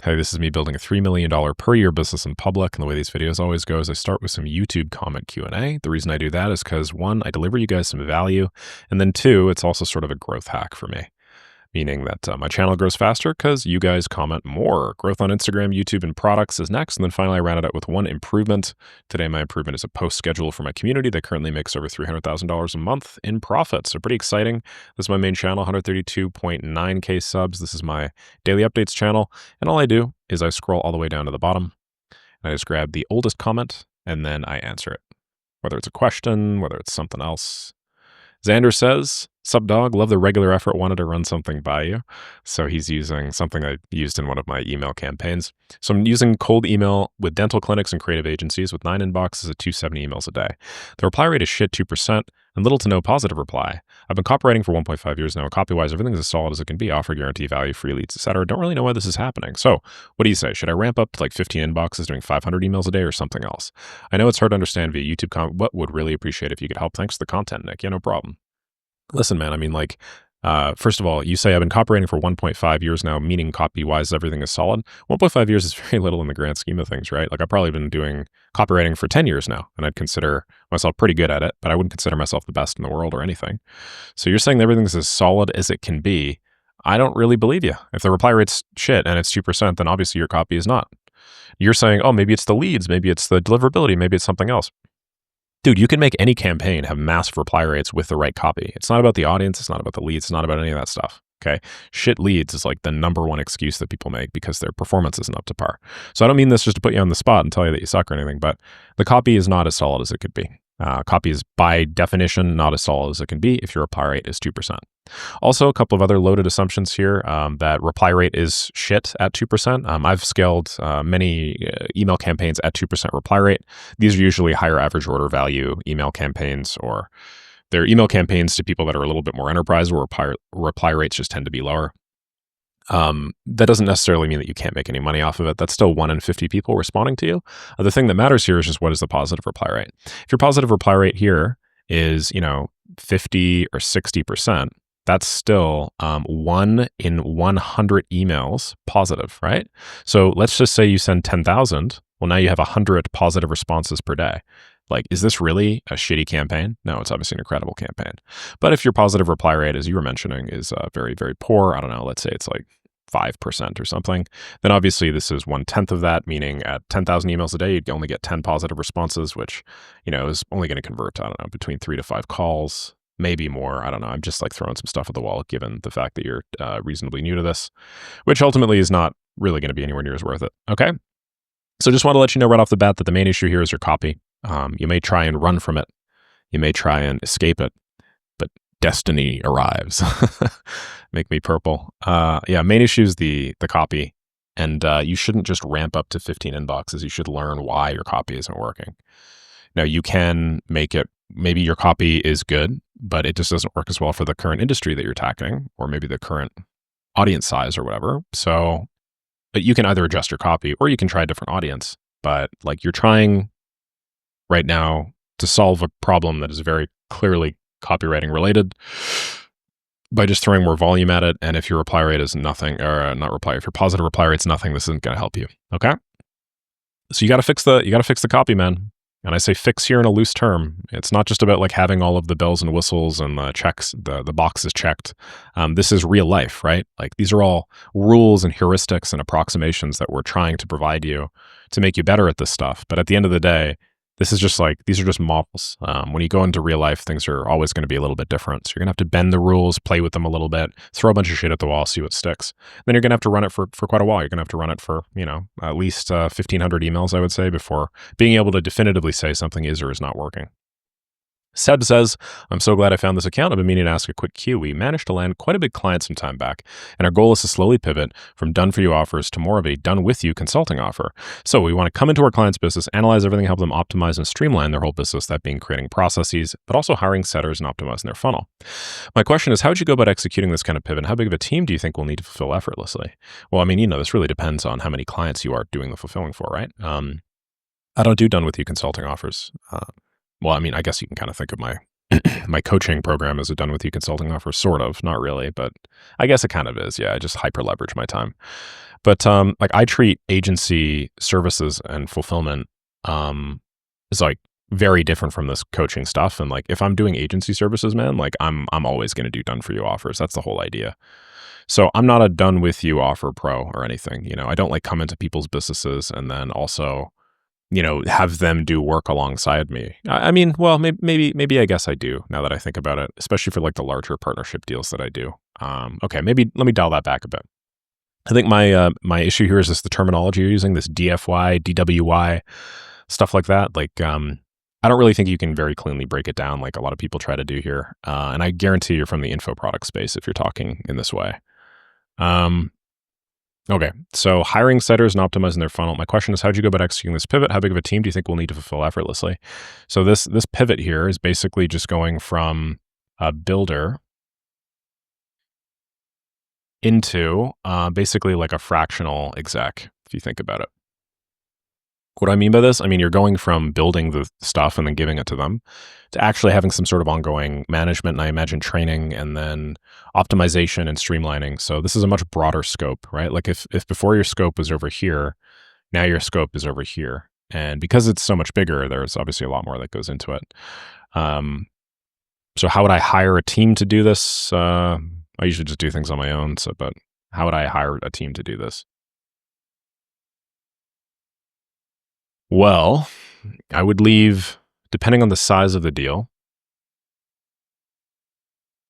Hey, this is me building a $3 million per year business in public. And the way these videos always go is I start with some YouTube comment Q&A. The reason I do that is because one, I deliver you guys some value. And then two, it's also sort of a growth hack for me, meaning that my channel grows faster because you guys comment more. Growth on Instagram, YouTube, and products is next. And then finally, I round it out with one improvement. Today, my improvement is a post schedule for my community that currently makes over $300,000 a month in profit. So pretty exciting. This is my main channel, 132.9K subs. This is my daily updates channel. And all I do is I scroll all the way down to the bottom. And I just grab the oldest comment and then I answer it. Whether it's a question, whether it's something else. Xander says, "Sup dog, love the regular effort, wanted to run something by you." So he's using something I used in one of my email campaigns. So I'm using cold email with dental clinics and creative agencies with 9 inboxes at 270 emails a day. The reply rate is shit 2% and little to no positive reply. I've been copywriting for 1.5 years now. Copy-wise, everything's as solid as it can be. Offer guarantee value, free leads, etc. Don't really know why this is happening. So what do you say? Should I ramp up to like 15 inboxes doing 500 emails a day or something else? I know it's hard to understand via YouTube comment. What would really appreciate if you could help. Thanks for the content, Nick. Yeah, no problem. Listen, man, I mean, like, first of all, you say I've been copywriting for 1.5 years now, meaning copy-wise, everything is solid. 1.5 years is very little in the grand scheme of things, right? Like, I've probably been doing copywriting for 10 years now, and I'd consider myself pretty good at it, but I wouldn't consider myself the best in the world or anything. So you're saying that everything's as solid as it can be. I don't really believe you. If the reply rate's shit and it's 2%, then obviously your copy is not. You're saying, oh, maybe it's the leads, maybe it's the deliverability, maybe it's something else. Dude, you can make any campaign have massive reply rates with the right copy. It's not about the audience. It's not about the leads. It's not about any of that stuff. Okay. Shit leads is like the number one excuse that people make because their performance isn't up to par. So I don't mean this just to put you on the spot and tell you that you suck or anything, but the copy is not as solid as it could be. Copy is by definition not as solid as it can be if your reply rate is 2%. Also, a couple of other loaded assumptions here, that reply rate is shit at 2%. I've scaled many email campaigns at 2% reply rate. These are usually higher average order value email campaigns, or they're email campaigns to people that are a little bit more enterprise where reply rates just tend to be lower. That doesn't necessarily mean that you can't make any money off of it. That's still 1 in 50 people responding to you. The thing that matters here is just what is the positive reply rate. If your positive reply rate here is, 50 or 60%, that's still 1 in 100 emails positive, right? So let's just say you send 10,000. Well, now you have 100 positive responses per day. Like, is this really a shitty campaign? No, it's obviously an incredible campaign. But if your positive reply rate, as you were mentioning, is very, very poor, I don't know, let's say it's like 5% or something, then obviously this is 1/10 of that, meaning at 10,000 emails a day, you'd only get 10 positive responses, which, is only going to convert to, I don't know, between 3 to 5 calls, maybe more. I don't know. I'm just like throwing some stuff at the wall, given the fact that you're reasonably new to this, which ultimately is not really going to be anywhere near as worth it. Okay. So just want to let you know right off the bat that the main issue here is your copy. You may try and run from it. You may try and escape it, but destiny arrives. Make me purple. Main issue is the copy. And you shouldn't just ramp up to 15 inboxes. You should learn why your copy isn't working. Now, you can make it, maybe your copy is good, but it just doesn't work as well for the current industry that you're attacking, or maybe the current audience size or whatever. So but you can either adjust your copy or you can try a different audience. But like, you're trying right now to solve a problem that is very clearly copywriting related by just throwing more volume at it. And if your reply rate is nothing, or if your positive reply rate's nothing, this isn't going to help you. Okay. So you got to fix the copy, man. And I say fix here in a loose term. It's not just about like having all of the bells and whistles and the checks, the boxes checked. This is real life, right? Like, these are all rules and heuristics and approximations that we're trying to provide you to make you better at this stuff. But at the end of the day, this is just like, these are just models. When you go into real life, things are always going to be a little bit different. So you're going to have to bend the rules, play with them a little bit, throw a bunch of shit at the wall, see what sticks. Then you're going to have to run it for quite a while. You're going to have to run it for, at least 1,500 emails, I would say, before being able to definitively say something is or is not working. Seb says, "I'm so glad I found this account. I've been meaning to ask a quick Q. We managed to land quite a big client some time back, and our goal is to slowly pivot from done-for-you offers to more of a done-with-you consulting offer. So we want to come into our client's business, analyze everything, help them optimize and streamline their whole business, that being creating processes, but also hiring setters and optimizing their funnel. My question is, how would you go about executing this kind of pivot? How big of a team do you think we'll need to fulfill effortlessly?" Well, I mean, this really depends on how many clients you are doing the fulfilling for, right? I don't do done-with-you consulting offers. Well, I mean, I guess you can kind of think of my My coaching program is a done with you consulting offer, sort of, not really, but I guess it kind of is. Yeah, I just hyper leverage my time. But like I treat agency services and fulfillment as like very different from this coaching stuff. And like if I'm doing agency services, man, like I'm always going to do done for you offers. That's the whole idea. So I'm not a done with you offer pro or anything. I don't like come into people's businesses and then also have them do work alongside me. I mean, well, maybe I guess I do now that I think about it, especially for like the larger partnership deals that I do. Okay, maybe let me dial that back a bit. I think my issue here is just the terminology you're using, this DFY, DWY, stuff like that. Like, I don't really think you can very cleanly break it down like a lot of people try to do here. And I guarantee you're from the info product space if you're talking in this way. Okay, so hiring setters and optimizing their funnel. My question is, how'd you go about executing this pivot? How big of a team do you think we'll need to fulfill effortlessly? So this pivot here is basically just going from a builder into basically like a fractional exec, if you think about it. What I mean by this, I mean, you're going from building the stuff and then giving it to them to actually having some sort of ongoing management, and I imagine training and then optimization and streamlining. So this is a much broader scope, right? Like if before your scope was over here, now your scope is over here. And because it's so much bigger, there's obviously a lot more that goes into it. So how would I hire a team to do this? I usually just do things on my own. But how would I hire a team to do this? Well, I would leave, depending on the size of the deal,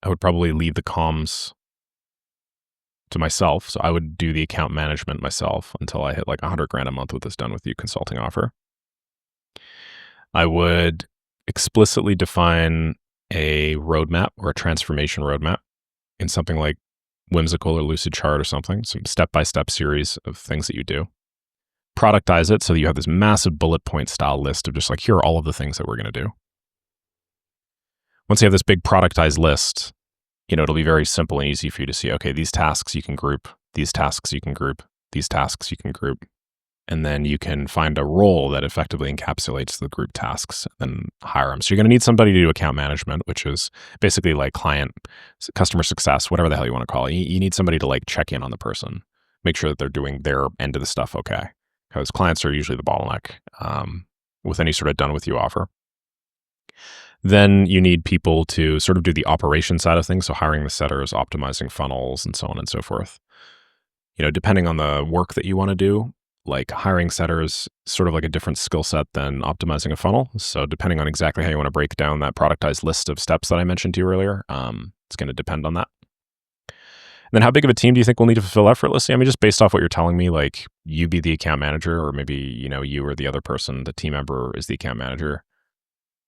I would probably leave the comms to myself. So I would do the account management myself until I hit like $100,000 a month with this done with you consulting offer. I would explicitly define a roadmap or a transformation roadmap in something like Whimsical or Lucid Chart or something, some step-by-step series of things that you do. Productize it so that you have this massive bullet point style list of just like, here are all of the things that we're going to do. Once you have this big productized list, it'll be very simple and easy for you to see, okay, these tasks you can group, these tasks you can group, these tasks you can group. And then you can find a role that effectively encapsulates the group tasks and then hire them. So you're going to need somebody to do account management, which is basically like customer success, whatever the hell you want to call it. You need somebody to like check in on the person, make sure that they're doing their end of the stuff okay. Because clients are usually the bottleneck with any sort of done with you offer. Then you need people to sort of do the operation side of things. So hiring the setters, optimizing funnels, and so on and so forth. Depending on the work that you want to do, like hiring setters, sort of like a different skill set than optimizing a funnel. So depending on exactly how you want to break down that productized list of steps that I mentioned to you earlier, it's going to depend on that. And then how big of a team do you think we'll need to fulfill effortlessly? I mean, just based off what you're telling me, like you be the account manager, or maybe, you or the other person, the team member is the account manager.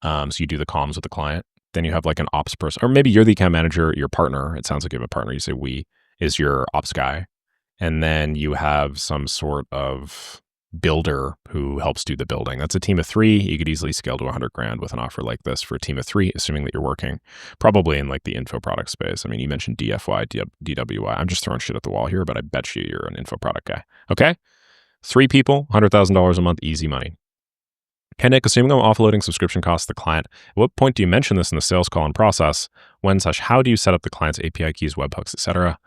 So you do the comms with the client. Then you have like an ops person, or maybe you're the account manager, your partner. It sounds like you have a partner. You say we is your ops guy. And then you have some sort of builder who helps do the building. That's a team of 3. You could easily scale to $100,000 with an offer like this for a team of 3, assuming that you're working probably in like the info product space. I mean, you mentioned DFY, DWY. I'm just throwing shit at the wall here, but I bet you're an info product guy. Okay. 3 people, $100,000 a month, easy money. Okay, Nick, assuming I'm offloading subscription costs to the client, at what point do you mention this in the sales call and process? How do you set up the client's API keys, webhooks, etc.?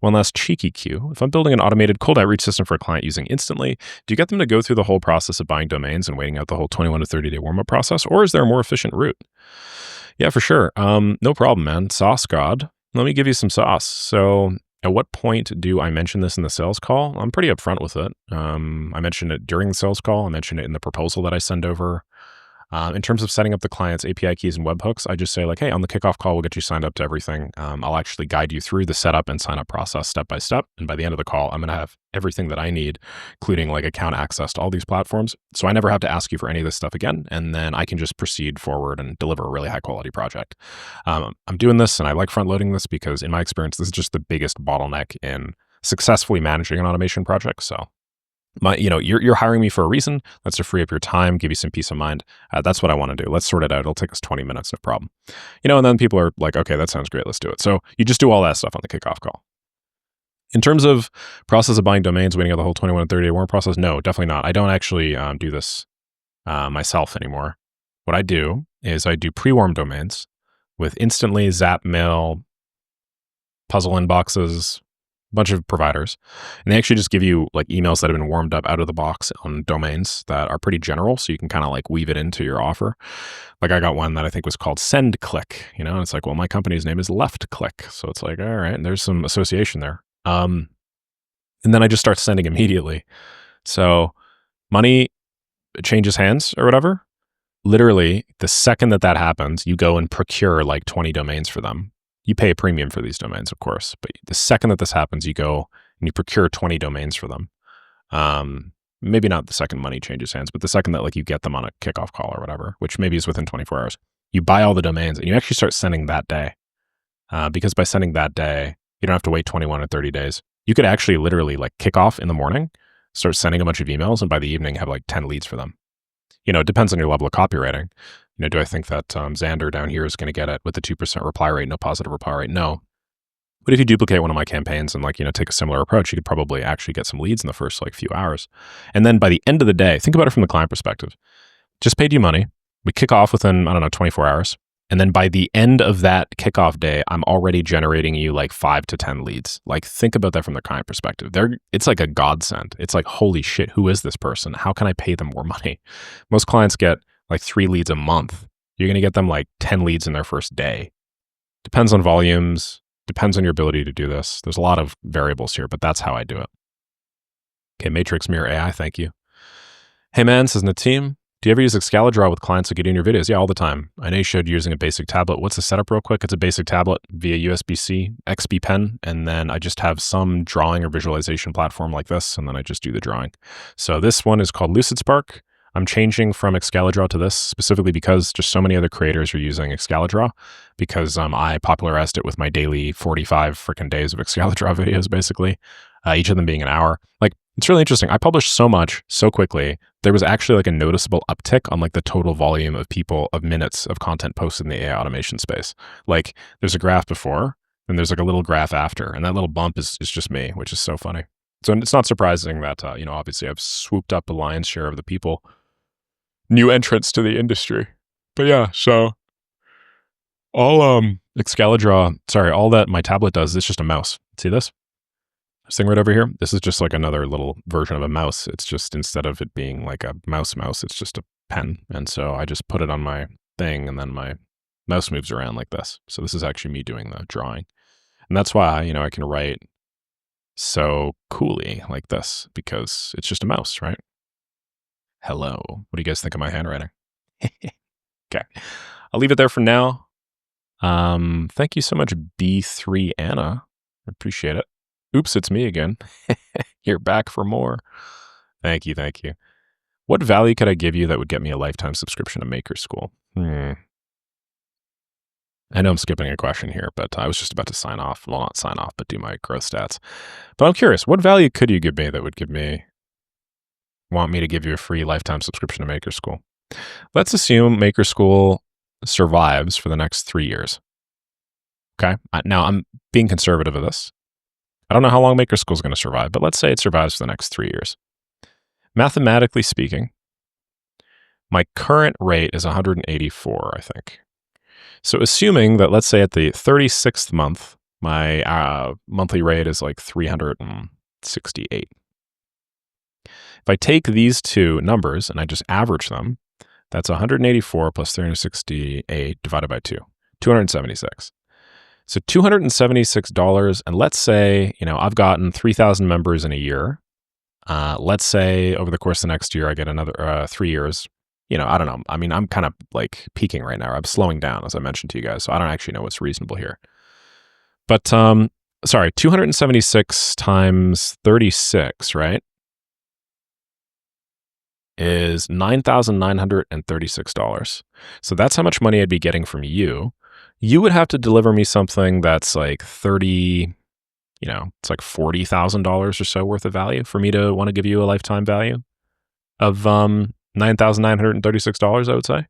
One last cheeky cue. If I'm building an automated cold outreach system for a client using Instantly, do you get them to go through the whole process of buying domains and waiting out the whole 21 to 30-day warm-up process, or is there a more efficient route? Yeah, for sure. No problem, man. Sauce God. Let me give you some sauce. So at what point do I mention this in the sales call? I'm pretty upfront with it. I mentioned it during the sales call. I mentioned it in the proposal that I send over. In terms of setting up the client's API keys and webhooks, I just say like, hey, on the kickoff call, we'll get you signed up to everything. I'll actually guide you through the setup and sign up process step by step. And by the end of the call, I'm going to have everything that I need, including like account access to all these platforms. So I never have to ask you for any of this stuff again. And then I can just proceed forward and deliver a really high quality project. I'm doing this and I like front loading this because in my experience, this is just the biggest bottleneck in successfully managing an automation project. So you're hiring me for a reason. That's to free up your time, give you some peace of mind. That's what I want to do. Let's sort it out. It'll take us 20 minutes, no problem. And then people are like, okay, that sounds great. Let's do it. So you just do all that stuff on the kickoff call. In terms of process of buying domains, waiting out the whole 21 and 30-day warm process, no, definitely not. I don't actually do this myself anymore. What I do is I do pre-warm domains. with Instantly, Zapmail, Puzzle Inboxes, a bunch of providers. And they actually just give you like emails that have been warmed up out of the box on domains that are pretty general. So you can kind of like weave it into your offer. Like I got one that I think was called Send Click, and it's like, well, my company's name is Left Click. So it's like, all right, and there's some association there. And then I just start sending immediately. So money changes hands or whatever. Literally, the second that happens, you go and procure like 20 domains for them. You pay a premium for these domains, of course, but the second that this happens, you go and you procure 20 domains for them. Maybe not the second money changes hands, but the second that like you get them on a kickoff call or whatever, which maybe is within 24 hours, you buy all the domains and you actually start sending that day. Because by sending that day, you don't have to wait 21 or 30 days. You could actually literally like kick off in the morning, start sending a bunch of emails, and by the evening have like 10 leads for them. It depends on your level of copywriting. Do I think that Xander down here is going to get it with the 2% reply rate, no positive reply rate? No. But if you duplicate one of my campaigns and take a similar approach, you could probably actually get some leads in the first like few hours. And then by the end of the day, think about it from the client perspective. Just paid you money. We kick off within, 24 hours. And then by the end of that kickoff day, I'm already generating you like 5 to 10 leads. Like think about that from the client perspective. It's like a godsend. It's like, holy shit, who is this person? How can I pay them more money? Most clients get like 3 leads a month. You're going to get them like 10 leads in their first day. Depends on volumes, depends on your ability to do this. There's a lot of variables here, but that's how I do it. Okay, Matrix Mirror AI, thank you. Hey man, says Nateem. Do you ever use Excalidraw with clients that get in your videos? Yeah, all the time. I know you showed using a basic tablet. What's the setup real quick? It's a basic tablet via USB-C, XP pen, and then I just have some drawing or visualization platform like this, and then I just do the drawing. So this one is called LucidSpark. I'm changing from Excalidraw to this specifically because just so many other creators are using Excalidraw because I popularized it with my daily 45 freaking days of Excalidraw videos, basically, each of them being an hour. Like, it's really interesting. I published so much so quickly. There was actually like a noticeable uptick on like the total volume of minutes of content posted in the AI automation space. Like there's a graph before and there's like a little graph after, and that little bump is just me, which is so funny. So it's not surprising that, obviously I've swooped up the lion's share of the people, new entrants to the industry. But yeah, so all all that my tablet does is just a mouse. See this? This thing right over here, this is just like another little version of a mouse. It's just, instead of it being like a mouse, it's just a pen. And so I just put it on my thing and then my mouse moves around like this. So this is actually me doing the drawing. And that's why, I can write so coolly like this, because it's just a mouse, right? Hello. What do you guys think of my handwriting? Okay. I'll leave it there for now. Thank you so much, B3 Anna. I appreciate it. Oops, it's me again. You're back for more. Thank you. What value could I give you that would get me a lifetime subscription to Maker School? I know I'm skipping a question here, but I was just about to sign off. Well, not sign off, but do my growth stats. But I'm curious, what value could you give me that would want me to give you a free lifetime subscription to Maker School? Let's assume Maker School survives for the next 3 years. Okay. Now I'm being conservative of this. I don't know how long Maker School is going to survive, but let's say it survives for the next 3 years. Mathematically speaking, my current rate is 184, I think. So assuming that, let's say at the 36th month, my monthly rate is like 368. If I take these two numbers and I just average them, that's 184 plus 368 divided by 2, 276. So $276, and let's say, I've gotten 3,000 members in a year. Let's say over the course of the next year, I get another 3 years. I don't know. I mean, I'm kind of like peaking right now. I'm slowing down, as I mentioned to you guys. So I don't actually know what's reasonable here. But, sorry, 276 times 36, right, is $9,936. So that's how much money I'd be getting from you. You would have to deliver me something that's like it's like $40,000 or so worth of value for me to want to give you a lifetime value of $9,936, I would say.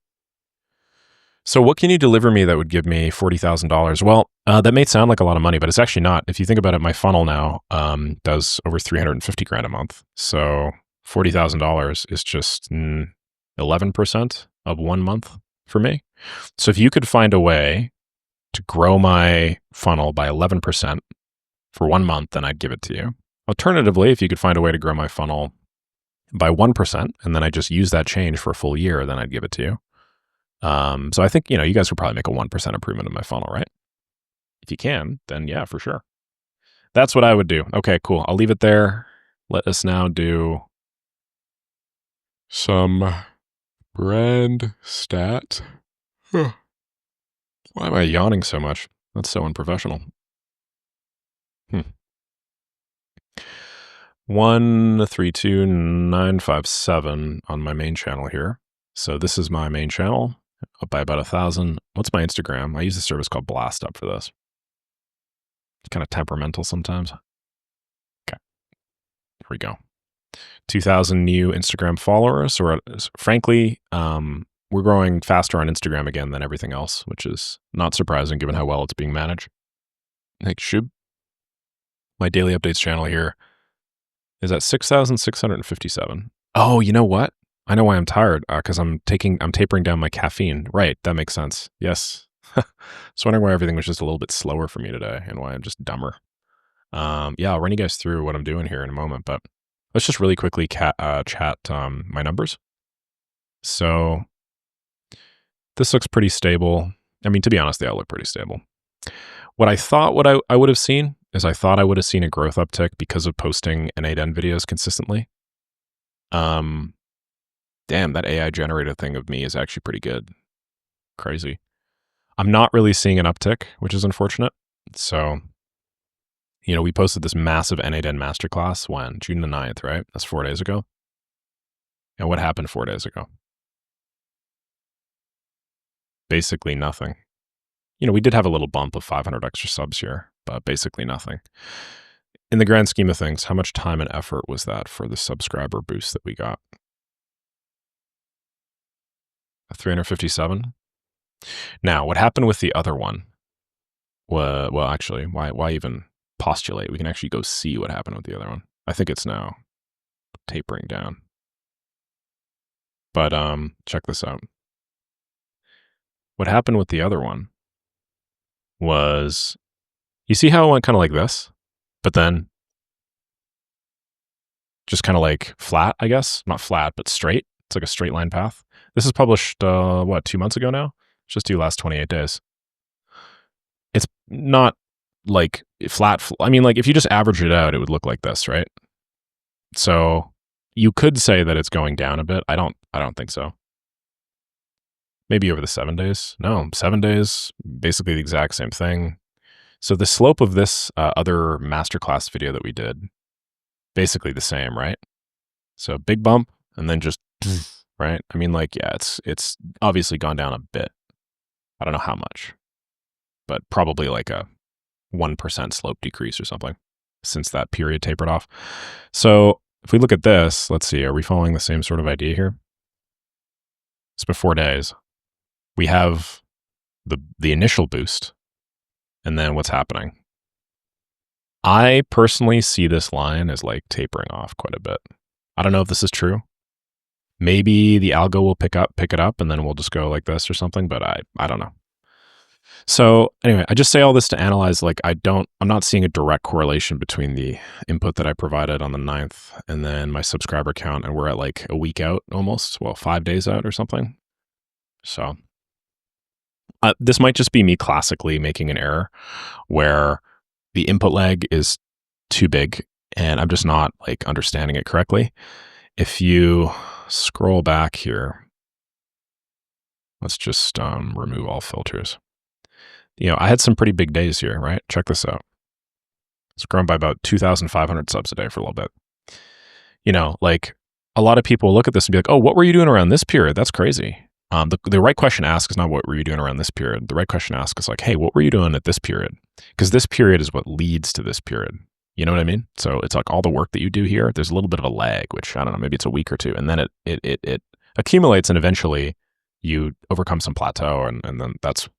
So what can you deliver me that would give me $40,000? Well, that may sound like a lot of money, but it's actually not. If you think about it, my funnel now does over 350 grand a month. So $40,000 is just 11% of 1 month for me. So if you could find a way to grow my funnel by 11% for 1 month, then I'd give it to you. Alternatively, if you could find a way to grow my funnel by 1%, and then I just use that change for a full year, then I'd give it to you. So I think, you guys could probably make a 1% improvement in my funnel, right? If you can, then yeah, for sure. That's what I would do. Okay, cool. I'll leave it there. Let us now do some brand stat. Why am I yawning so much? That's so unprofessional. 132,957 on my main channel here. So this is my main channel, up by about 1,000. What's my Instagram? I use a service called Blast Up for this. It's kind of temperamental sometimes. Okay, here we go. 2,000 new Instagram followers. Or frankly, we're growing faster on Instagram again than everything else, which is not surprising given how well it's being managed. Like Shub, my daily updates channel here is at 6,657. Oh, you know what? I know why I'm tired, because I'm tapering down my caffeine. Right, that makes sense. Yes. Just wondering why everything was just a little bit slower for me today and why I'm just dumber. Yeah, I'll run you guys through what I'm doing here in a moment, but let's just really quickly chat my numbers. So this looks pretty stable. I mean, to be honest, they all look pretty stable. What I thought I would have seen is I thought I would have seen a growth uptick because of posting N8N videos consistently. Damn, that AI generated thing of me is actually pretty good. Crazy. I'm not really seeing an uptick, which is unfortunate. So, we posted this massive N8N masterclass when? June the 9th, right? That's 4 days ago. And what happened 4 days ago? Basically nothing. We did have a little bump of 500 extra subs here, but basically nothing. In the grand scheme of things, how much time and effort was that for the subscriber boost that we got? 357. Now, what happened with the other one? Well, actually, why even postulate? We can actually go see what happened with the other one. I think it's now tapering down. But check this out. What happened with the other one was, you see how it went kind of like this, but then just kind of like flat, I guess. Not flat, but straight. It's like a straight line path. This is published, 2 months ago now? Just do last 28 days. It's not like flat. I mean, like if you just average it out, it would look like this, right? So you could say that it's going down a bit. I don't think so. Maybe over the 7 days. No, 7 days, basically the exact same thing. So the slope of this other masterclass video that we did, basically the same, right? So big bump and then just, right? I mean, like, yeah, it's obviously gone down a bit. I don't know how much, but probably like a 1% slope decrease or something since that period tapered off. So if we look at this, let's see, are we following the same sort of idea here? It's been 4 days. We have the initial boost, and then what's happening? I personally see this line as like tapering off quite a bit. I don't know if this is true. Maybe the algo will pick it up, and then we'll just go like this or something, but I don't know. So anyway, I just say all this to analyze, like I'm not seeing a direct correlation between the input that I provided on the 9th and then my subscriber count, and we're at like a week out almost, well, 5 days out or something. So this might just be me classically making an error where the input lag is too big and I'm just not like understanding it correctly. If you scroll back here, let's just remove all filters. I had some pretty big days here, right? Check this out. It's grown by about 2,500 subs a day for a little bit. Like a lot of people look at this and be like, oh, what were you doing around this period? That's crazy. The right question to ask is not what were you doing around this period. The right question to ask is like, hey, what were you doing at this period? Because this period is what leads to this period. You know what I mean? So it's like all the work that you do here, there's a little bit of a lag, which I don't know, maybe it's a week or two. And then it accumulates and eventually you overcome some plateau. And then that's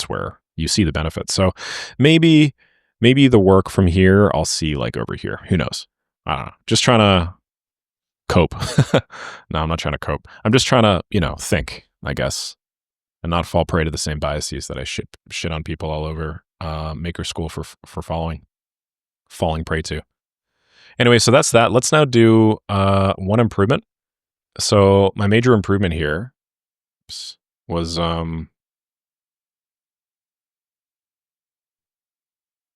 where you see the benefits. So maybe the work from here, I'll see like over here. Who knows? I don't know. Just trying to cope. No, I'm not trying to cope. I'm just trying to, think, I guess. and not fall prey to the same biases that I shit on people all over Maker School for falling prey to. Anyway, so that's that. Let's now do one improvement. So my major improvement here was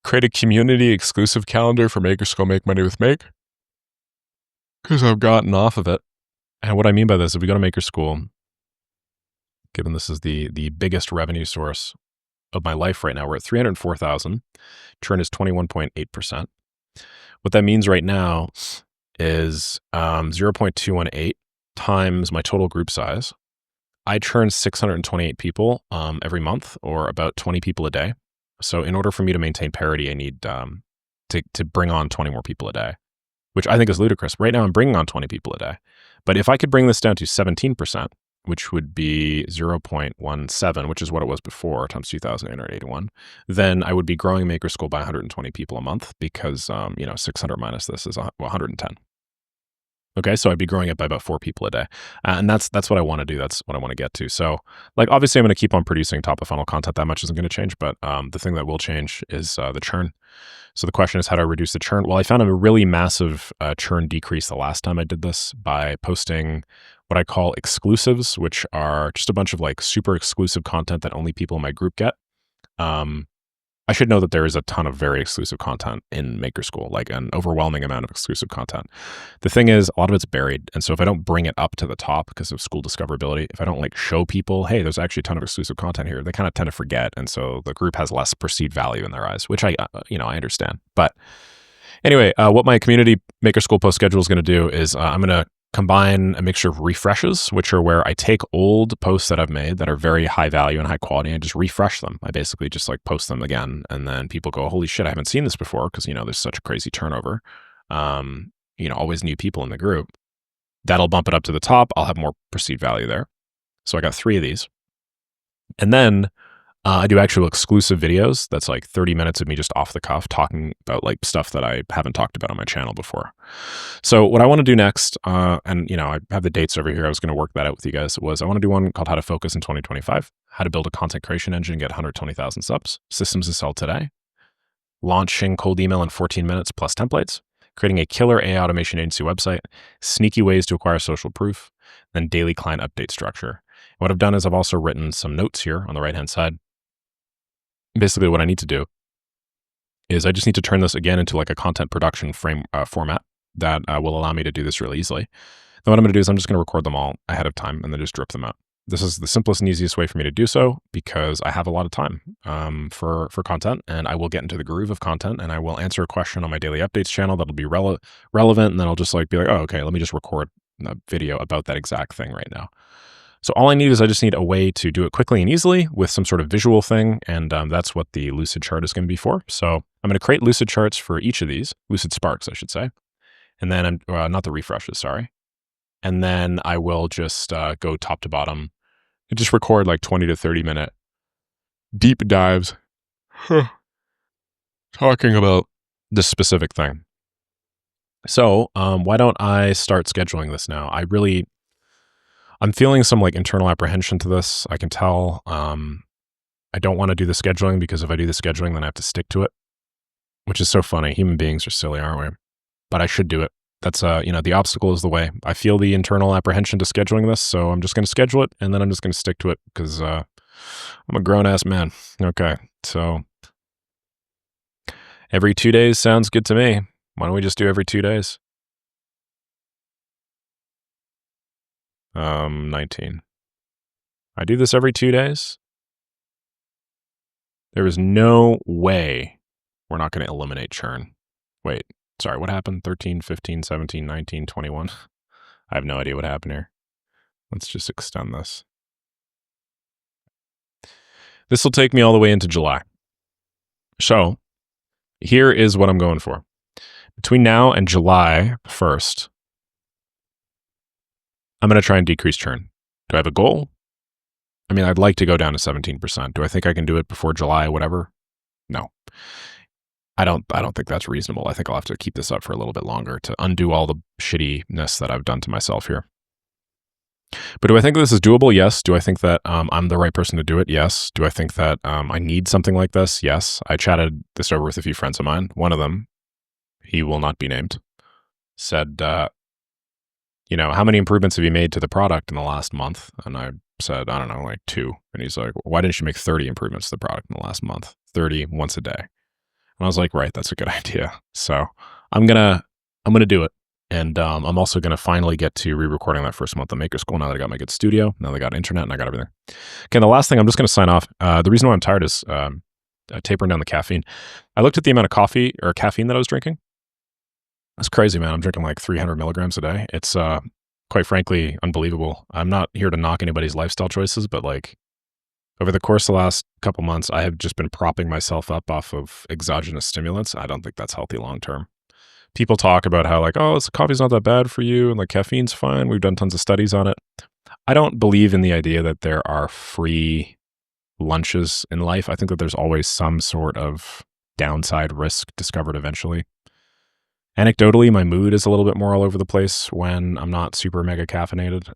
create a community exclusive calendar for Maker School Make Money with Make, because I've gotten off of it. And what I mean by this, if we go to Maker School, given this is the biggest revenue source of my life right now, we're at 304,000. Churn is 21.8%. What that means right now is 0.218 times my total group size. I churn 628 people every month, or about 20 people a day. So in order for me to maintain parity, I need to bring on 20 more people a day, which I think is ludicrous. Right now, I'm bringing on 20 people a day. But if I could bring this down to 17%, which would be 0.17, which is what it was before, times 2,881, then I would be growing Maker School by 120 people a month, because 600 minus this is 110. Okay, so I'd be growing it by about 4 people a day. And that's what I want to do. That's what I want to get to. So, like, obviously, I'm going to keep on producing top of funnel content. That much isn't going to change. But the thing that will change is the churn. So the question is, how do I reduce the churn? Well, I found a really massive churn decrease the last time I did this by posting what I call exclusives, which are just a bunch of like super exclusive content that only people in my group get. I should know that there is a ton of very exclusive content in Maker School, like an overwhelming amount of exclusive content. The thing is, a lot of it's buried. And so if I don't bring it up to the top because of school discoverability, if I don't like show people, hey, there's actually a ton of exclusive content here, they kind of tend to forget. And so the group has less perceived value in their eyes, which I understand. But anyway, what my community Maker School post schedule is going to do is I'm going to combine a mixture of refreshes, which are where I take old posts that I've made that are very high value and high quality and just refresh them. I basically just like post them again. And then people go, holy shit, I haven't seen this before, because, there's such a crazy turnover. Always new people in the group. That'll bump it up to the top. I'll have more perceived value there. So I got 3 of these. And then I do actual exclusive videos. That's like 30 minutes of me just off the cuff talking about like stuff that I haven't talked about on my channel before. So what I want to do next, I have the dates over here. I was going to work that out with you guys. I want to do one called How to Focus in 2025, how to build a content creation engine and get 120,000 subs, systems to sell today, launching cold email in 14 minutes plus templates, creating a killer AI automation agency website, sneaky ways to acquire social proof, then daily client update structure. What I've done is I've also written some notes here on the right-hand side. Basically, what I need to do is I just need to turn this again into like a content production format that will allow me to do this really easily. Then what I'm going to do is I'm just going to record them all ahead of time and then just drip them out. This is the simplest and easiest way for me to do so, because I have a lot of time for content, and I will get into the groove of content, and I will answer a question on my daily updates channel that'll be relevant, and then I'll just be like, oh, okay, let me just record a video about that exact thing right now. So all I need is I just need a way to do it quickly and easily with some sort of visual thing, and that's what the Lucid chart is going to be for. So I'm going to create Lucid charts for each of these, Lucid Sparks, I should say, and then not the refreshes, sorry. And then I will just go top to bottom and just record like 20 to 30 minute deep dives talking about this specific thing. So why don't I start scheduling this now? I'm feeling some like internal apprehension to this. I can tell. I don't want to do the scheduling, because if I do the scheduling, then I have to stick to it, which is so funny. Human beings are silly, aren't we? But I should do it. That's, the obstacle is the way. I feel the internal apprehension to scheduling this, so I'm just going to schedule it, and then I'm just going to stick to it, because I'm a grown-ass man. Okay, so every 2 days sounds good to me. Why don't we just do every 2 days? 19. I do this every 2 days. There is no way we're not going to eliminate churn. Wait, sorry, what happened? 13, 15, 17, 19, 21. I have no idea what happened here. Let's just extend this. This will take me all the way into July. So here is what I'm going for. Between now and July 1st, I'm going to try and decrease churn. Do I have a goal? I mean, I'd like to go down to 17%. Do I think I can do it before July, whatever? No. I don't think that's reasonable. I think I'll have to keep this up for a little bit longer to undo all the shittiness that I've done to myself here. But do I think this is doable? Yes. Do I think that I'm the right person to do it? Yes. Do I think that I need something like this? Yes. I chatted this over with a few friends of mine. One of them, he will not be named, said, how many improvements have you made to the product in the last month? And I said, I don't know, like 2. And he's like, why didn't you make 30 improvements to the product in the last month? 30 once a day. And I was like, right, that's a good idea. So I'm gonna do it. And I'm also going to finally get to re-recording that first month of Maker School now that I got my good studio. Now that I got internet and I got everything. Okay, the last thing, I'm just going to sign off. The reason why I'm tired is tapering down the caffeine. I looked at the amount of coffee or caffeine that I was drinking. That's crazy, man. I'm drinking like 300 milligrams a day. It's quite frankly unbelievable. I'm not here to knock anybody's lifestyle choices, but like over the course of the last couple months, I have just been propping myself up off of exogenous stimulants. I don't think that's healthy long term. People talk about how like, oh, coffee's not that bad for you and like caffeine's fine. We've done tons of studies on it. I don't believe in the idea that there are free lunches in life. I think that there's always some sort of downside risk discovered eventually. Anecdotally, my mood is a little bit more all over the place when I'm not super mega caffeinated.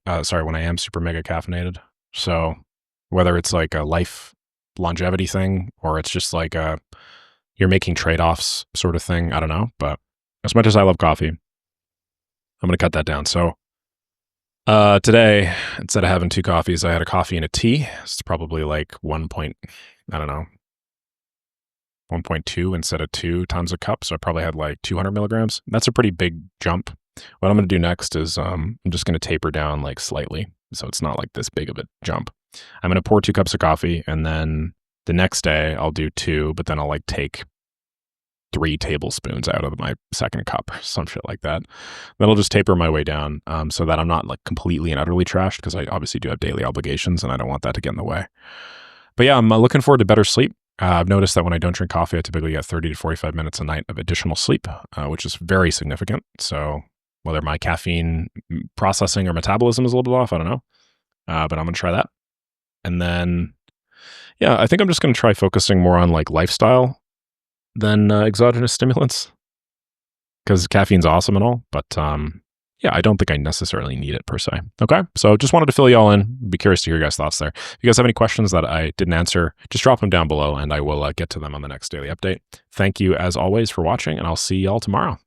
When I am super mega caffeinated. So whether it's like a life longevity thing or it's just like you're making trade-offs sort of thing, I don't know. But as much as I love coffee, I'm going to cut that down. So today, instead of having 2 coffees, I had a coffee and a tea. It's probably like 1.2 instead of 2 times a cup. So I probably had like 200 milligrams. That's a pretty big jump. What I'm going to do next is I'm just going to taper down like slightly. So it's not like this big of a jump. I'm going to pour 2 cups of coffee and then the next day I'll do 2, but then I'll like take 3 tablespoons out of my second cup or some shit like that. Then I'll just taper my way down so that I'm not like completely and utterly trashed because I obviously do have daily obligations and I don't want that to get in the way. But yeah, I'm looking forward to better sleep. I've noticed that when I don't drink coffee, I typically get 30 to 45 minutes a night of additional sleep, which is very significant. So whether my caffeine processing or metabolism is a little bit off, I don't know. But I'm going to try that. And then, yeah, I think I'm just going to try focusing more on like lifestyle than exogenous stimulants because caffeine's awesome and all, but yeah, I don't think I necessarily need it per se. Okay, so just wanted to fill you all in. Be curious to hear your guys' thoughts there. If you guys have any questions that I didn't answer, just drop them down below and I will get to them on the next daily update. Thank you as always for watching and I'll see y'all tomorrow.